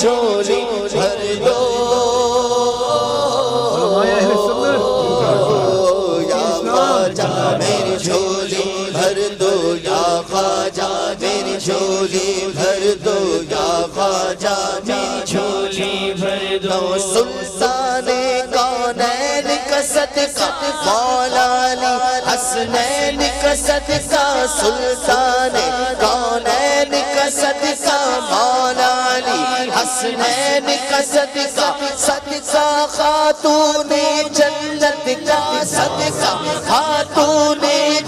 جھولی بھر دو یا خواجہ میری جھولی بھر دو یا خواجہ میری جھولی بھر دو یا خواجہ میری جھولی بھر دو سلطان کونین کا صدقہ مولا علی حسنین کا صدقہ سلطان کونین کا صدقہ مولا علی حسنین کا صدقہ صدقہ خاتون جنت کا صدقہ خاتون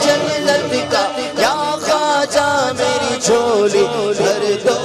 جنت کا یا خواجہ میری جھولی بھر دو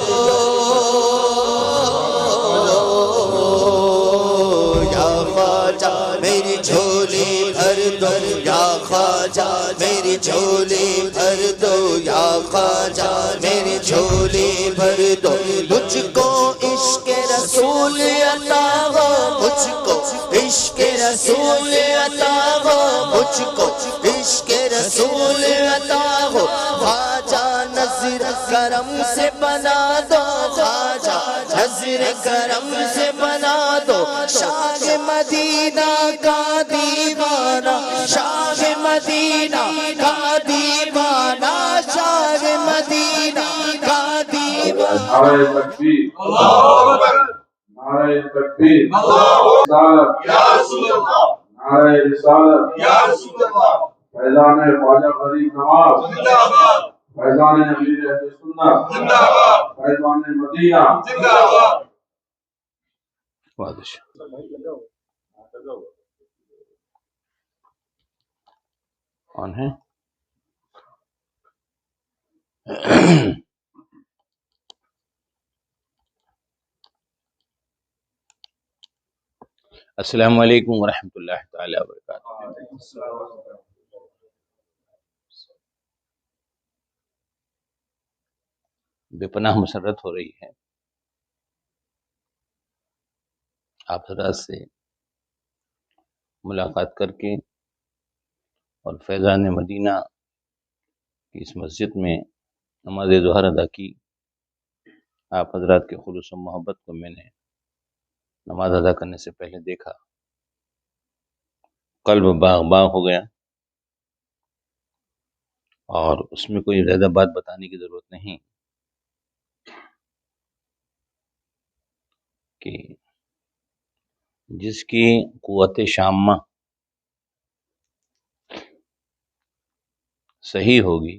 یا خواجہ میری جھولی بھر دو یا خواجہ میری جھولی بھر دو یا خواجہ میری جھولی بھر دو مجھ کو عشق رسول عطا ہو مجھ کو عشق رسول عطا ہو مجھ کو عشق رسول عطا ہو خواجہ نظر کرم سے بنا دو خواجہ نظر کرم سے بنا دو شاہ مدینہ کا دیوانہ شاہ مدینہ کا دیوانہ شاہ مدینہ کا دیوانہ نعرہ تکبیر اللہ اکبر نعرہ تکبیر اللہ اکبر یا رسول اللہ نعرہ رسالت یا رسول اللہ فیضان خواجہ فرید نواز زندہ باد فیضان امیر اہل سنت زندہ باد فیضان مدینہ زندہ باد کون ہے السلام علیکم ورحمۃ اللہ تعالی وبرکاتہ۔ بے پناہ مسرت ہو رہی ہے آپ حضرات سے ملاقات کر کے اور فیضان مدینہ کی اس مسجد میں نماز ظہر ادا کی۔ آپ حضرات کے خلوص و محبت کو میں نے نماز ادا کرنے سے پہلے دیکھا، قلب باغ باغ ہو گیا، اور اس میں کوئی زیادہ بات بتانے کی ضرورت نہیں کہ جس کی قوت شامہ صحیح ہوگی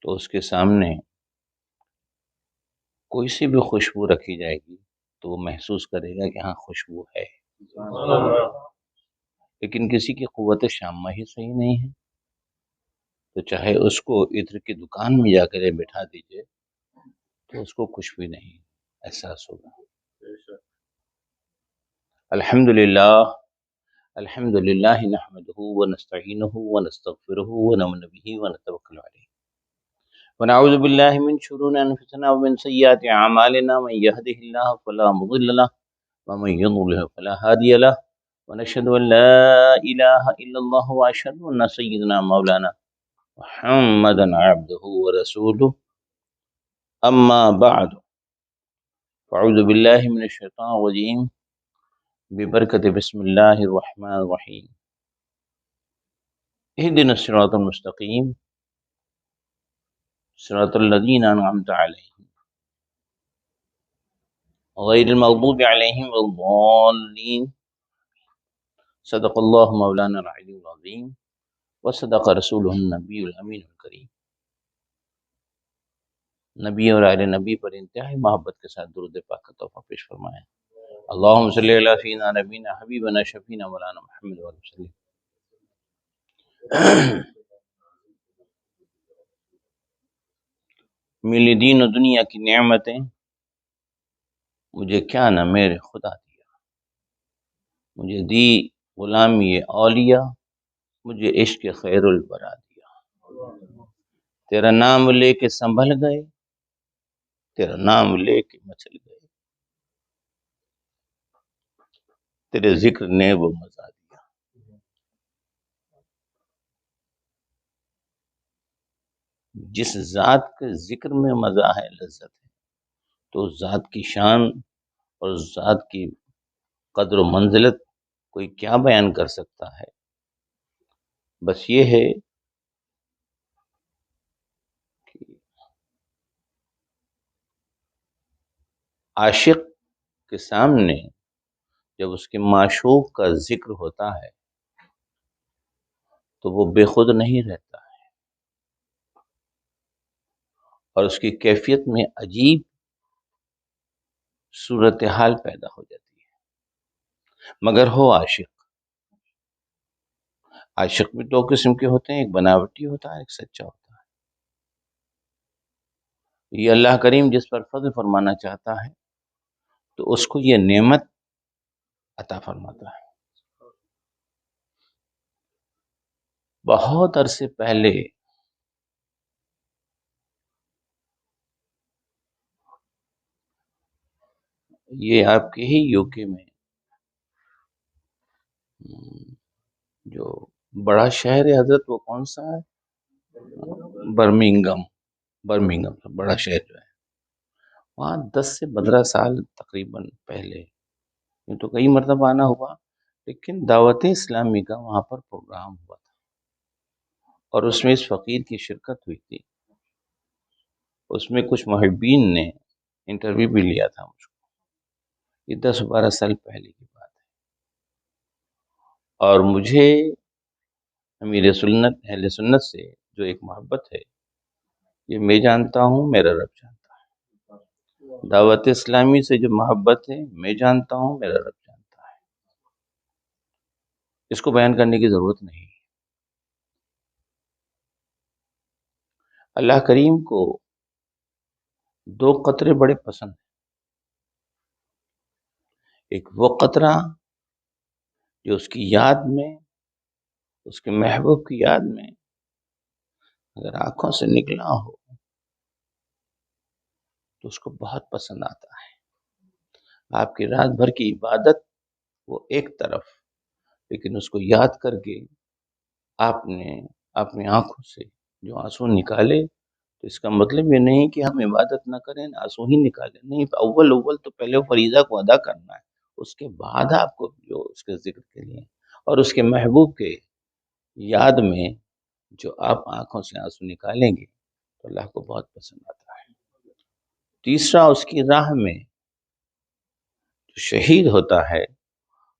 تو اس کے سامنے کوئی سی بھی خوشبو رکھی جائے گی تو وہ محسوس کرے گا کہ ہاں خوشبو ہے، لیکن کسی کی قوت شامہ ہی صحیح نہیں ہے تو چاہے اس کو عطر کی دکان میں جا کر بٹھا دیجئے تو اس کو کچھ بھی نہیں احساس ہوگا۔ الحمدللہ نحمده ونستعینه ونستغفره ونؤمن به ونتوکل علیہ ونعوذ باللہ من شرور انفسنا ومن سیئات اعمالنا من يهده الله فلا مضل له ومن يضلل فلا هادي له ونشهد ان لا اله الا الله واشهد ان سيدنا مولانا محمدا عبده ورسوله اما بعد فاعوذ باللہ من الشیطان الرجیم ببرکت بسم اللہ الرحمن الرحیم اهدنا الصراط المستقیم صراط الذین انعمت علیہم غیر المغضوب علیہم ولا الضالین صدق اللہ مولانا العلی العظیم وصدق رسولہ النبی الامین الکریم۔ نبی اور آل نبی پر انتہائی محبت کے ساتھ درود پاک کا تحفہ پیش فرمائیں۔ اللہم صلی علی سیدنا نبینا حبیبنا شفینا مولانا محمد وعلیہ وسلم۔ ملی دین و دنیا کی نعمتیں مجھے کیا نہ میرے خدا دیا، مجھے دی غلامی اولیاء، مجھے عشق خیر الورا دیا۔ تیرا نام لے کے سنبھل گئے، تیرا نام لے کے مچل گئے، تیرے ذکر نے وہ مزہ دیا۔ جس ذات کے ذکر میں مزہ ہے، لذت ہے، تو اس ذات کی شان اور اس ذات کی قدر و منزلت کوئی کیا بیان کر سکتا ہے؟ بس یہ ہے کہ عاشق کے سامنے جب اس کے معشوق کا ذکر ہوتا ہے تو وہ بے خود نہیں رہتا ہے، اور اس کی کیفیت میں عجیب صورتحال پیدا ہو جاتی ہے۔ مگر ہو عاشق، عاشق بھی دو قسم کے ہوتے ہیں، ایک بناوٹی ہوتا ہے، ایک سچا ہوتا ہے۔ یہ اللہ کریم جس پر فضل فرمانا چاہتا ہے تو اس کو یہ نعمت عطا فرماتا ہے۔ بہت عرصے پہلے یہ آپ کے ہی یو کے میں جو بڑا شہر ہے حضرت، وہ کون سا ہے؟ برمنگم بڑا شہر جو ہے، وہاں 10 سے 15 سال تقریباً پہلے، یہ تو کئی مرتبہ آنا ہوا، لیکن دعوت اسلامی کا وہاں پر پروگرام ہوا تھا اور اس میں اس فقیر کی شرکت ہوئی تھی۔ اس میں کچھ محبین نے انٹرویو بھی لیا تھا مجھ کو، یہ 10-12 سال پہلے کی بات ہے، اور مجھے امیر سنت اہل سنت سے جو ایک محبت ہے، یہ میں جانتا ہوں، میرا رب جانتا ہے۔ دعوت اسلامی سے جو محبت ہے، میں جانتا ہوں، میرا رب جانتا ہے، اس کو بیان کرنے کی ضرورت نہیں۔ اللہ کریم کو 2 قطرے بڑے پسند ہیں، ایک وہ قطرہ جو اس کی یاد میں، اس کے محبوب کی یاد میں اگر آنکھوں سے نکلا ہو تو اس کو بہت پسند آتا ہے۔ آپ کی رات بھر کی عبادت وہ ایک طرف، لیکن اس کو یاد کر کے آپ نے اپنی آنکھوں سے جو آنسو نکالے تو اس کا مطلب یہ نہیں کہ ہم عبادت نہ کریں، آنسو ہی نکالیں، نہیں، اول تو پہلے فریضہ کو ادا کرنا ہے، اس کے بعد آپ کو جو اس کے ذکر کے لیے اور اس کے محبوب کے یاد میں جو آپ آنکھوں سے آنسو نکالیں گے تو اللہ کو بہت پسند آتا ہے۔ تیسرا، اس کی راہ میں جو شہید ہوتا ہے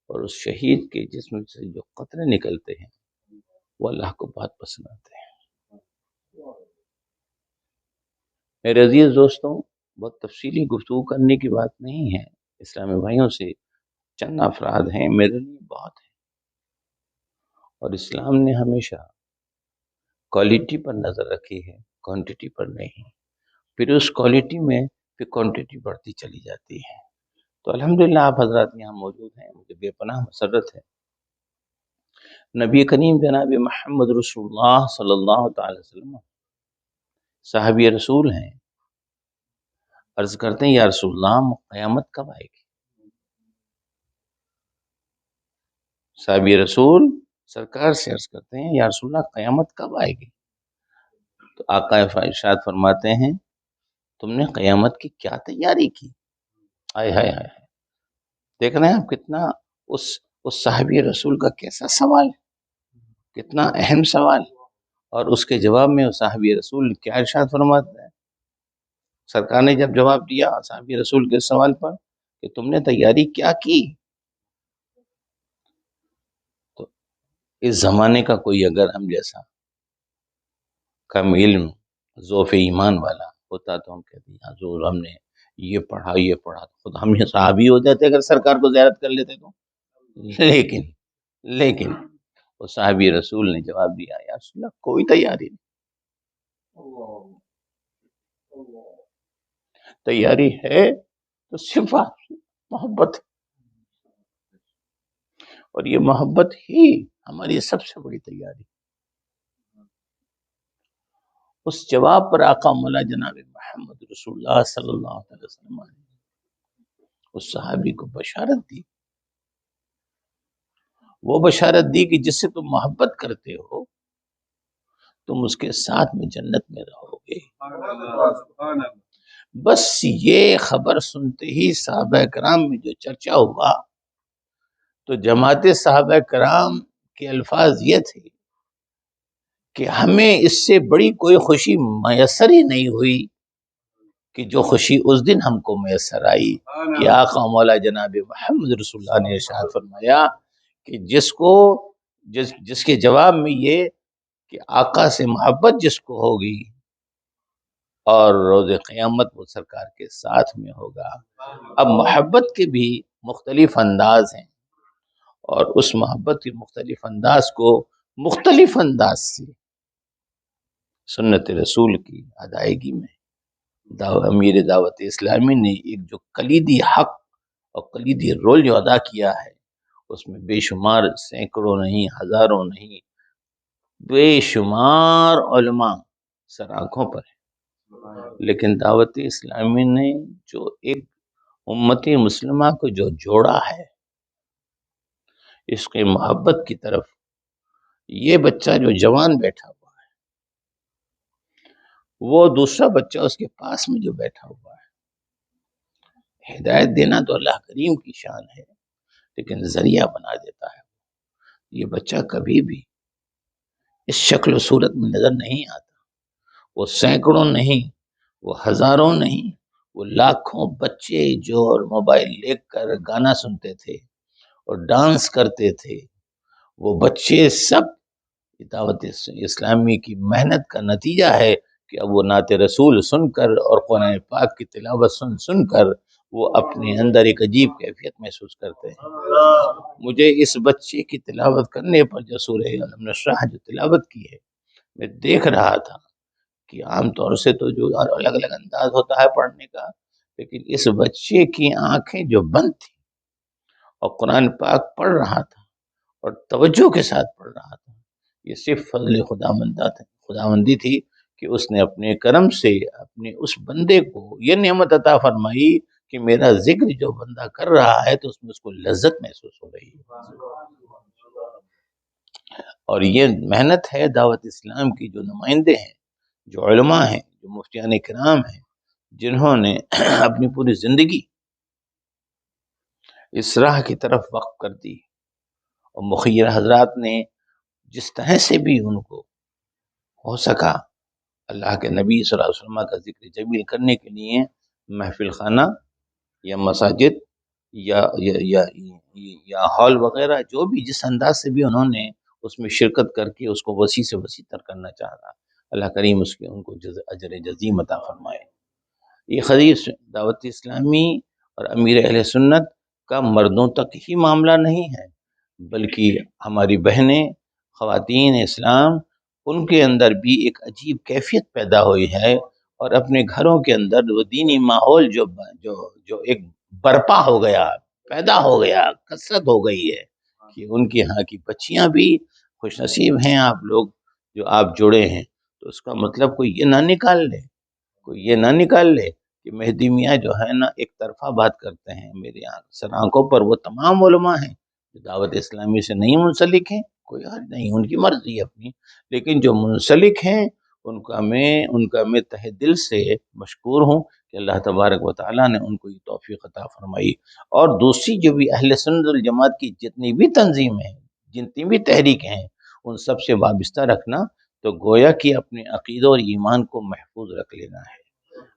اور اس شہید کے جسم سے جو قطرے نکلتے ہیں وہ اللہ کو بہت پسند آتے ہیں۔ میرے عزیز دوستوں، بہت تفصیلی گفتگو کرنے کی بات نہیں ہے، اسلامی بھائیوں سے چند افراد ہیں، میرے لیے بہت ہیں، اور اسلام نے ہمیشہ کوالٹی پر نظر رکھی ہے، کوانٹٹی پر نہیں، پھر اس کوالٹی میں پھر کوانٹٹی بڑھتی چلی جاتی ہے۔ تو الحمدللہ آپ حضرات یہاں موجود ہیں، مجھے بے پناہ مسرت ہے۔ نبی کریم جناب محمد رسول اللہ صلی اللہ تعالی وسلم صحابی رسول ہیں، عرض کرتے ہیں یا رسول اللہ قیامت کب آئے گی؟ صحابی رسول سرکار سے عرض کرتے ہیں یا رسول اللہ قیامت کب آئے گی؟ تو آقا ارشاد فرماتے ہیں تم نے قیامت کی کیا تیاری کی؟ آئے ہائے ہائے، دیکھ رہے ہیں آپ کتنا اس صحابی رسول کا کیسا سوال، کتنا اہم سوال، اور اس کے جواب میں صحابی رسول کیا ارشاد فرماتے ہیں؟ سرکار نے جب جواب دیا صحابی رسول کے سوال پر کہ تم نے تیاری کیا کی، تو اس زمانے کا کوئی اگر ہم جیسا کم علم ذوف ایمان والا ہوتا تو ہم کہتے ہیں حضور ہم نے یہ پڑھا خود ہم یہ صحابی ہو جاتے اگر سرکار کو زیارت کر لیتے تو، لیکن وہ صحابی رسول نے جواب دیا یا رسول اللہ کوئی تیاری نہیں، تیاری ہے تو صرف محبت، اور یہ محبت ہی ہماری سب سے بڑی تیاری۔ اس جواب پر آقا مولا جناب محمد رسول اللہ صلی اللہ علیہ وسلم نے اس صحابی کو بشارت دی، وہ بشارت دی کہ جس سے تم محبت کرتے ہو تم اس کے ساتھ میں جنت میں رہو گے، بس یہ خبر سنتے ہی صحابہ کرام میں جو چرچا ہوا تو جماعت صحابہ کرام کے الفاظ یہ تھے کہ ہمیں اس سے بڑی کوئی خوشی میسر ہی نہیں ہوئی کہ جو خوشی اس دن ہم کو میسر آئی کہ آقا مولا جناب محمد رسول اللہ نے ارشاد فرمایا کہ جس کے جواب میں یہ کہ آقا سے محبت جس کو ہوگی اور روز قیامت وہ سرکار کے ساتھ میں ہوگا۔ اب محبت کے بھی مختلف انداز ہیں، اور اس محبت کے مختلف انداز کو مختلف انداز سے سنت رسول کی ادائیگی میں امیر دعوت اسلامی نے ایک جو کلیدی حق اور کلیدی رول جو ادا کیا ہے، اس میں بے شمار سینکڑوں نہیں، ہزاروں نہیں، بے شمار علماء سر آنکھوں پر ہیں، لیکن دعوت اسلامی نے جو ایک امتی مسلمہ کو جو جوڑا ہے اس کے محبت کی طرف، یہ بچہ جو جوان بیٹھا ہوا ہے، وہ دوسرا بچہ اس کے پاس میں جو بیٹھا ہوا ہے، ہدایت دینا تو اللہ کریم کی شان ہے، لیکن ذریعہ بنا دیتا ہے۔ یہ بچہ کبھی بھی اس شکل و صورت میں نظر نہیں آتا، وہ سینکڑوں نہیں، وہ ہزاروں نہیں، وہ لاکھوں بچے جو موبائل لے کر گانا سنتے تھے اور ڈانس کرتے تھے، وہ بچے سب دعوت اسلامی کی محنت کا نتیجہ ہے کہ اب وہ نعت رسول سن کر اور قرآن پاک کی تلاوت سن کر وہ اپنے اندر ایک عجیب کیفیت محسوس کرتے ہیں۔ مجھے اس بچے کی تلاوت کرنے پر جو سورہ الم نشرح جو تلاوت کی ہے، میں دیکھ رہا تھا کہ عام طور سے تو جو الگ الگ انداز ہوتا ہے پڑھنے کا، لیکن اس بچے کی آنکھیں جو بند تھی اور قرآن پاک پڑھ رہا تھا اور توجہ کے ساتھ پڑھ رہا تھا، یہ صرف فضل خداوندی تھی کہ اس نے اپنے کرم سے اپنے اس بندے کو یہ نعمت عطا فرمائی کہ میرا ذکر جو بندہ کر رہا ہے تو اس میں اس کو لذت محسوس ہو رہی ہے۔ اور یہ محنت ہے دعوت اسلام کی جو نمائندے ہیں، جو علماء ہیں، جو مفتیان کرام ہیں، جنہوں نے اپنی پوری زندگی اس راہ کی طرف وقف کر دی، اور مخیر حضرات نے جس طرح سے بھی ان کو ہو سکا اللہ کے نبی صلی اللہ علیہ وسلم کا ذکر جمیل کرنے کے لیے محفل خانہ یا مساجد یا یا یا یا ہال وغیرہ، جو بھی جس انداز سے بھی انہوں نے اس میں شرکت کر کے اس کو وسیع سے وسیع تر کرنا چاہ رہا، اللہ کریم اس کے ان کو اجر جزیم عطا فرمائے۔ یہ حدیث دعوت اسلامی اور امیر اہل سنت کا مردوں تک ہی معاملہ نہیں ہے، بلکہ ہماری بہنیں خواتین اسلام، ان کے اندر بھی ایک عجیب کیفیت پیدا ہوئی ہے، اور اپنے گھروں کے اندر وہ دینی ماحول جو ایک برپا ہو گیا، پیدا ہو گیا، کثرت ہو گئی ہے کہ ان کے ہاں کی بچیاں بھی خوش نصیب ہیں آپ لوگ جو آپ جڑے ہیں۔ تو اس کا مطلب کوئی یہ نہ نکال لے کہ مہدی میاں جو ہے نا ایک طرفہ بات کرتے ہیں۔ میرے سر آنکھوں پر وہ تمام علماء ہیں جو دعوت اسلامی سے نہیں منسلک ہیں، کوئی حد نہیں، ان کی مرضی اپنی، لیکن جو منسلک ہیں ان کا میں تہ دل سے مشکور ہوں کہ اللہ تبارک و تعالیٰ نے ان کو یہ توفیق عطا فرمائی۔ اور دوسری جو بھی اہل سنت الجماعت کی جتنی بھی تنظیمیں ہیں، جتنی بھی تحریکیں ہیں، ان سب سے وابستہ رکھنا تو گویا کہ اپنے عقیدہ اور ایمان کو محفوظ رکھ لینا ہے۔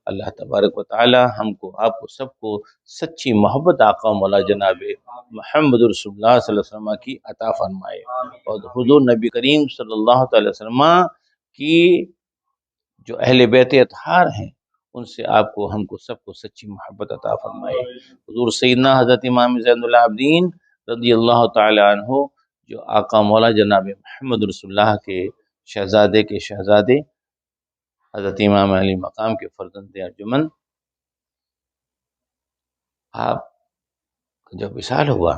اللہ تبارک و تعالی ہم کو، آپ کو، سب کو سچی محبت آقا مولا جناب محمد رسول اللہ صلی اللہ علیہ وسلم کی عطا فرمائے، اور حضور نبی کریم صلی اللہ تعالی وسلم کی جو اہل بیت اطہار ہیں ان سے آپ کو، ہم کو، سب کو سچی محبت عطا فرمائے۔ حضور سیدنا حضرت امام زین العابدین رضی اللہ تعالی عنہ، جو آقا مولا جناب محمد رسول اللہ کے شہزادے حضرت امام علی مقام کے فرزند ارجمند، آپ جب وصال ہوا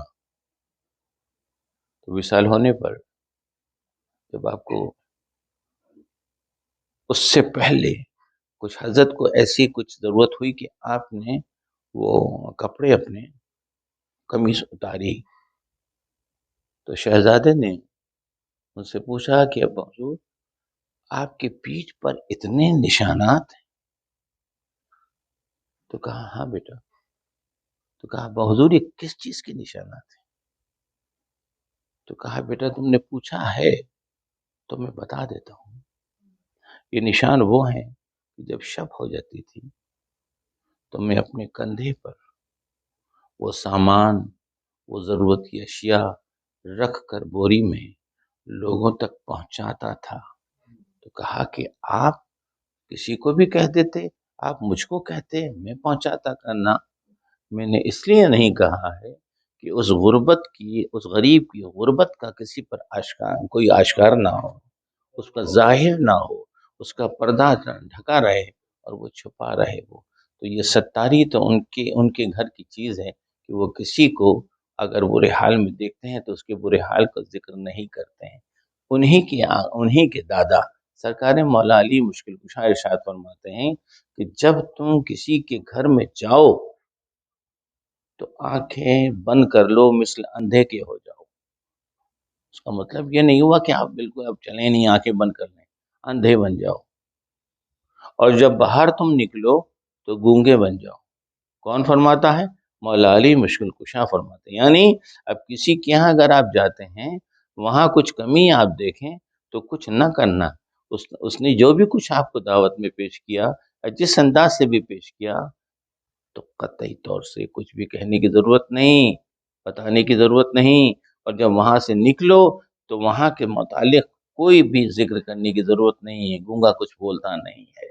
تو وصال ہونے پر جب آپ کو اس سے پہلے کچھ حضرت کو ایسی کچھ ضرورت ہوئی کہ آپ نے وہ کپڑے اپنے قمیص اتاری، تو شہزادے نے ان سے پوچھا کہ اب حضور آپ کے پیٹھ پر اتنے نشانات ہیں، تو کہا ہاں بیٹا. تو کہا بحضور یہ کس چیز کے نشانات ہیں؟ تو کہا بیٹا تم نے پوچھا ہے تو میں بتا دیتا ہوں. یہ نشان وہ ہیں کہ جب شب ہو جاتی تھی تو میں اپنے کندھے پر وہ سامان، وہ ضرورت کی اشیاء رکھ کر بوری میں لوگوں تک پہنچاتا تھا. تو کہا کہ آپ کسی کو بھی کہہ دیتے، آپ مجھ کو کہتے میں پہنچاتا کرنا. میں نے اس لیے نہیں کہا ہے کہ اس غربت کی، اس غریب کی غربت کا کسی پر کوئی آشکار نہ ہو، اس کا ظاہر نہ ہو، اس کا پردہ ڈھکا رہے اور وہ چھپا رہے. وہ تو یہ ستاری تو ان کے گھر کی چیز ہے کہ وہ کسی کو اگر برے حال میں دیکھتے ہیں تو اس کے برے حال کا ذکر نہیں کرتے ہیں. انہی کے دادا سرکار مولا علی مشکل کشا ارشاد فرماتے ہیں کہ جب تم کسی کے گھر میں جاؤ تو آنکھیں بند کر لو، مثل اندھے کے ہو جاؤ. اس کا مطلب یہ نہیں ہوا کہ آپ بالکل اب چلیں نہیں، آنکھیں بند کر لیں، اندھے بن جاؤ. اور جب باہر تم نکلو تو گونگے بن جاؤ. کون فرماتا ہے؟ مولا علی مشکل کشا فرماتے ہیں. یعنی اب کسی کے یہاں اگر آپ جاتے ہیں وہاں کچھ کمی آپ دیکھیں تو کچھ نہ کرنا. اس نے جو بھی کچھ آپ کو دعوت میں پیش کیا، جس انداز سے بھی پیش کیا، تو قطعی طور سے کچھ بھی کہنے کی ضرورت نہیں، بتانے کی ضرورت نہیں. اور جب وہاں سے نکلو تو وہاں کے متعلق کوئی بھی ذکر کرنے کی ضرورت نہیں ہے، گونگا کچھ بولتا نہیں ہے.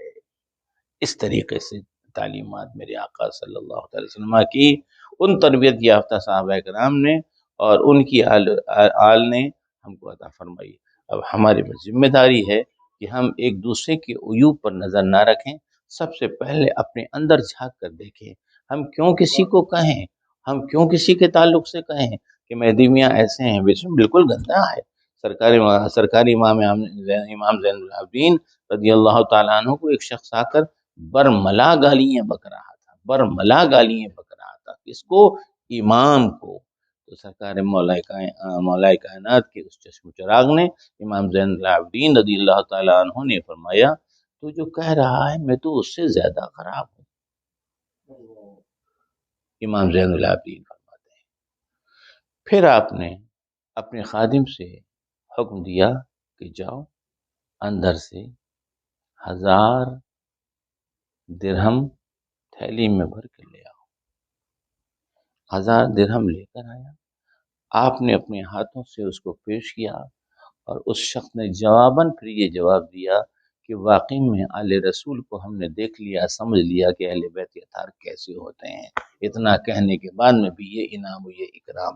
اس طریقے سے تعلیمات میرے آقا صلی اللہ علیہ وسلم کی ان تربیت یافتہ صحابہ کرام نے اور ان کی آل نے ہم کو عطا فرمائی. اب ہماری ذمہ داری ہے کہ ہم ایک دوسرے کے عیوب پر نظر نہ رکھیں، سب سے پہلے اپنے اندر جھانک کر دیکھیں. ہم کیوں کسی کو کہیں، ہم کیوں کسی کے تعلق سے کہیں کہ مہدی میاں ایسے ہیں، بالکل گندا ہے. سرکاری امام زین العابدین رضی اللہ تعالیٰ عنہ کو ایک شخص آ کر برملا گالیاں بک رہا تھا، برملا گالیاں بک رہا تھا. کس کو؟ امام کو. تو سرکار مولا کائنات کے اس چشم چراغ نے امام زین العابدین رضی اللہ تعالیٰ عنہ نے فرمایا تو جو کہہ رہا ہے میں تو اس سے زیادہ خراب ہوں. امام زین العابدین فرماتے ہیں. پھر آپ نے اپنے خادم سے حکم دیا کہ جاؤ اندر سے 1000 درہم تھیلی میں بھر کے لے آؤ. 1000 درہم لے کر آیا. آپ نے اپنے ہاتھوں سے اس کو پیش کیا اور اس شخص نے جواباً پھر یہ جواب دیا کہ واقعی میں آل رسول کو ہم نے دیکھ لیا، سمجھ لیا کہ اہل بیت اطہار کیسے ہوتے ہیں. اتنا کہنے کے بعد میں بھی یہ انعام و یہ اکرام.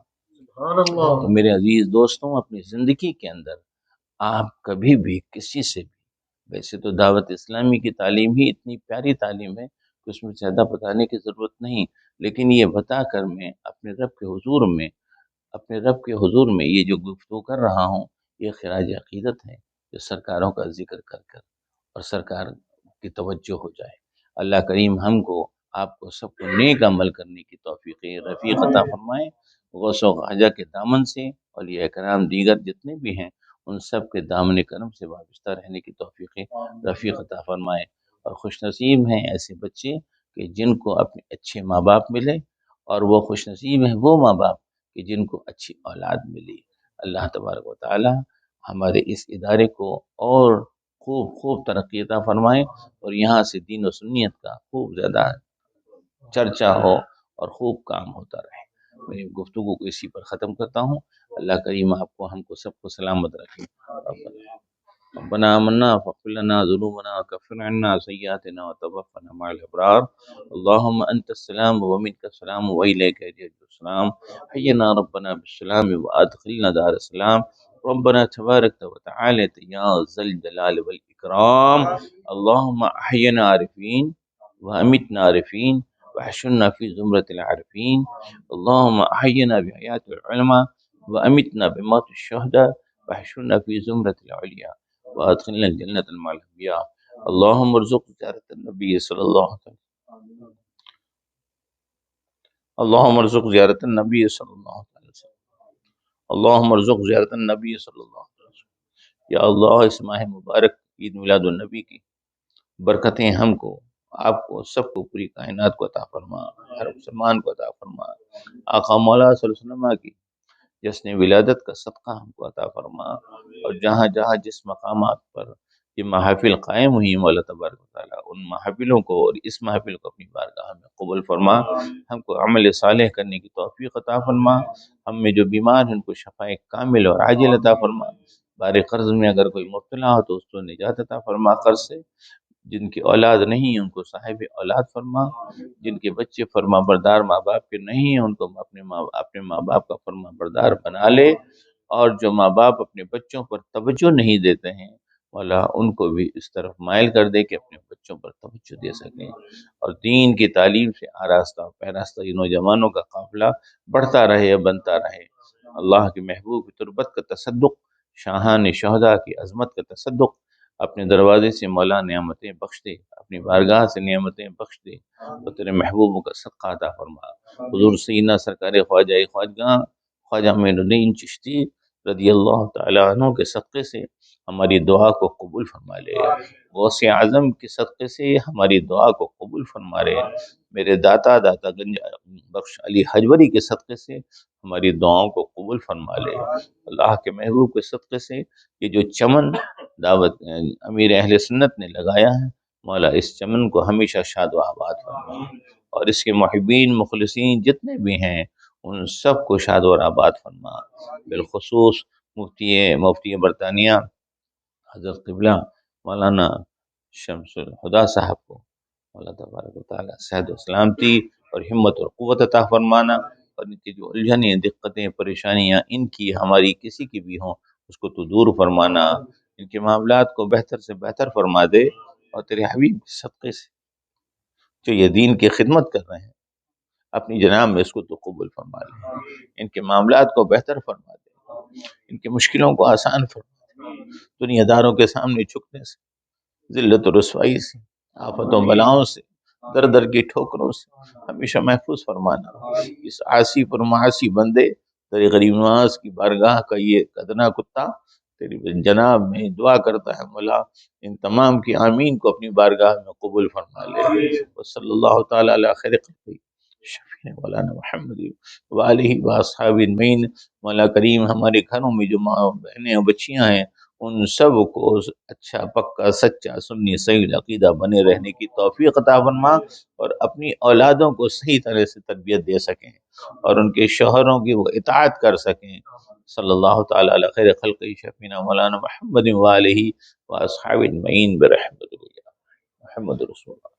تو میرے عزیز دوستوں، اپنی زندگی کے اندر آپ کبھی بھی کسی سے بھی، ویسے تو دعوت اسلامی کی تعلیم ہی اتنی پیاری تعلیم ہے کہ اس میں زیادہ بتانے کی ضرورت نہیں، لیکن یہ بتا کر میں اپنے رب کے حضور میں یہ جو گفتگو کر رہا ہوں یہ خراج عقیدت ہے کہ سرکاروں کا ذکر کر کر اور سرکار کی توجہ ہو جائے. اللہ کریم ہم کو، آپ کو، سب کو نیک عمل کرنے کی توفیق رفیق عطا فرمائے. غوث و خواجہ کے دامن سے اولیاء کرام دیگر جتنے بھی ہیں ان سب کے دامن کرم سے وابستہ رہنے کی توفیق رفیق عطا فرمائے. اور خوش نصیب ہیں ایسے بچے کہ جن کو اپنے اچھے ماں باپ ملے، اور وہ خوش نصیب ہیں وہ ماں باپ کہ جن کو اچھی اولاد ملی. اللہ تبارک و تعالی ہمارے اس ادارے کو اور خوب ترقی عطا فرمائے اور یہاں سے دین و سنیت کا خوب زیادہ چرچا ہو اور خوب کام ہوتا رہے. میں گفتگو کو اسی پر ختم کرتا ہوں. اللہ کریم آپ کو، ہم کو، سب کو سلامت رکھے. ربنا آمنا فاغفر لنا ذنوبنا وكفر عنا سيئاتنا وتوفنا مع الابرار. اللهم انت السلام ومنك السلام واليك يرجع السلام. حينا ربنا بالسلام وادخلنا دار السلام. ربنا تبارك وتعالى يا ذا الجلال والاكرام. اللهم احينا عارفين وامتنا عارفين واحشرنا في زمرة العارفين. اللهم احينا بحياة العلماء وامتنا بموت الشهداء واحشرنا في زمرة العليا وادخلنا الجنة مع الانبياء. اللهم ارزق زيارة النبي صلى الله عليه وسلم. اللهم ارزق زيارة النبي صلى الله عليه وسلم. اللهم ارزق زيارة النبي صلى الله عليه وسلم. یا اللہ اس ماہ مبارک عید میلاد النبی کی برکتیں ہم کو آپ کو سب کو پوری کائنات کو عطا فرما، ہر مسلمان کو عطا فرما۔ آقا مولا صلی اللہ علیہ وسلم کی جشن ولادت کا صدقہ ہم کو عطا فرما، اور جہاں جہاں جس مقامات پر یہ محافل قائم ہوئی مولا تبارک و تعالیٰ، ان محافلوں کو اور اس محفل کو اپنی بارگاہ میں قبول فرما، ہم کو عمل صالح کرنے کی توفیق عطا فرما، ہم میں جو بیمار ہیں ان کو شفاء کامل اور عاجل عطا فرما، بار قرض میں اگر کوئی مبتلا ہو تو اس کو نجات عطا فرما قرض سے، جن کی اولاد نہیں ان کو صاحب اولاد فرما، جن کے بچے فرما بردار ماں باپ کے نہیں ہیں ان کو اپنے ماں باپ کا فرما بردار بنا لے، اور جو ماں باپ اپنے بچوں پر توجہ نہیں دیتے ہیں مولا ان کو بھی اس طرف مائل کر دے کہ اپنے بچوں پر توجہ دے سکیں، اور دین کی تعلیم سے آراستہ پیراستہ یہ نوجوانوں کا قافلہ بڑھتا رہے، بنتا رہے۔ اللہ کے محبوب کی تربت کا تصدق، شاہان شہداء کی عظمت کا تصدق، اپنے دروازے سے مولا نعمتیں بخش دے، اپنی بارگاہ سے نعمتیں بخش دے، تو تیرے محبوبوں کا صدقہ عطا فرما۔ حضور سیدنا سرکار خواجہ خواجگاں خواجہ معین الدین چشتی رضی اللہ تعالیٰ عنہ کے صدقے سے ہماری دعا کو قبول فرما لے، غوث اعظم کے صدقے سے ہماری دعا کو قبول فرما لے، میرے داتا گنج بخش علی حجوری کے صدقے سے ہماری دعاؤں کو قبول فرما لے۔ اللہ کے محبوب کے صدقے سے یہ جو چمن دعوت امیر اہل سنت نے لگایا ہے مولا اس چمن کو ہمیشہ شاد و آباد فرما، اور اس کے محبین مخلصین جتنے بھی ہیں ان سب کو شاد و آباد فرما، بالخصوص مفتی برطانیہ حضرت قبلہ مولانا شمس الہدا صاحب کو اللہ تبارک و تعالیٰ صحت و سلامتی اور ہمت اور قوت عطا فرمانا، اور ان کی جو الجھنیں دقتیں پریشانیاں ان کی ہماری کسی کی بھی ہوں اس کو تو دور فرمانا، ان کے معاملات کو بہتر سے بہتر فرما دے، اور تیرے حبیب کے صدقے سے جو یہ دین کی خدمت کر رہے ہیں اپنی جناب میں اس کو تو قبول فرما لے، ان کے معاملات کو بہتر فرما دے، ان کی مشکلوں کو آسان فرما دے، دنیا داروں کے سامنے جھکنے سے، ذلت و رسوائی سے، آفتوں بلاؤں سے، در در کی ٹھوکروں سے ہمیشہ محفوظ فرمانا۔ اس عاصی پر معاصی بندے تیری غریب نواز کی بارگاہ کا یہ ادنا کتا تیری جناب میں دعا کرتا ہے مولا ان تمام کی آمین کو اپنی بارگاہ میں قبول فرما لے، وصلی اللہ تعالی علی خیر خلقہ شفیع مولانا محمد وآلہ واصحاب اجمعین۔ مولا کریم ہمارے گھروں میں جو ماں بہنیں اور بچیاں ہیں ان سب کو اچھا پکا سچا سنی صحیح عقیدہ بنے رہنے کی توفیق عطا فرما، اور اپنی اولادوں کو صحیح طرح سے تربیت دے سکیں اور ان کے شوہروں کی وہ اطاعت کر سکیں۔ صلی اللہ تعالی علی خیر خلقہ شفینا مولانا محمد وآلہ واصحاب اجمعین برحمتہ محمد رسول اللہ۔